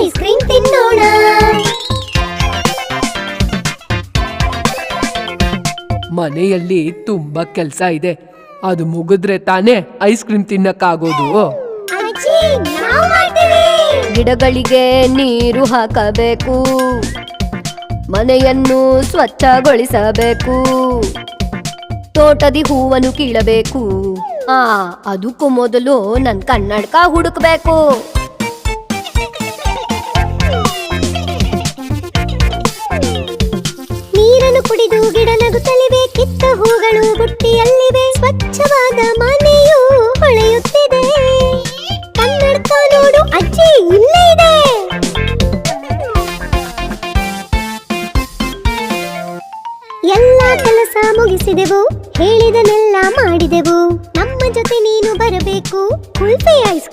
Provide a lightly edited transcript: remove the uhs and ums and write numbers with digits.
Ice cream ತಿನ್ನೋಣ. ಮನೆಯಲ್ಲಿ ತುಂಬಾ ಕೆಲ್ಸ ಇದೆ, ಅದು ಮುಗಿದ್ರೆ ತಾನೇ ಐಸ್ ಕ್ರೀಮ್ ತಿನ್ನಕ್ಕಾಗೋದು. ಅಜ್ಜಿ, ನಾವ್ ಮಾಡ್ತೀವಿ. ಗಿಡಗಳಿಗೆ ನೀರು ಹಾಕಬೇಕು, ಮನೆಯನ್ನು ಸ್ವಚ್ಛಗೊಳಿಸಬೇಕು, ತೋಟದಿ ಹೂವನ್ನು ಕೀಳಬೇಕು. ಅದಕ್ಕೂ ಮೊದಲು ನನ್ ಕನ್ನಡಕ ಹುಡುಕ್ಬೇಕು. ನೀರನ್ನು ಕುಡಿದು ಗಿಡ ನಗುತ್ತಲಿವೆ, ಕಿತ್ತ ಹೂಗಳು ಬುಟ್ಟಿಯಲ್ಲಿವೆ, ಸ್ವಚ್ಛವಾದ ಮನೆಯು ಹೊಳೆಯುತ್ತಿದೆ. ಕನ್ನಡಕ ನೋಡು ಅಜ್ಜಿ, ಇಲ್ಲೇ ಇದೆ. ಎಲ್ಲ ಕೆಲಸ ಮುಗಿಸಿದೆವು, ಹೇಳಿದನೆಲ್ಲ ಮಾಡಿದೆವು. ನಮ್ಮ ಜೊತೆ ನೀನು ಬರಬೇಕು, ಕುಲ್ಫಿ ಐಸ್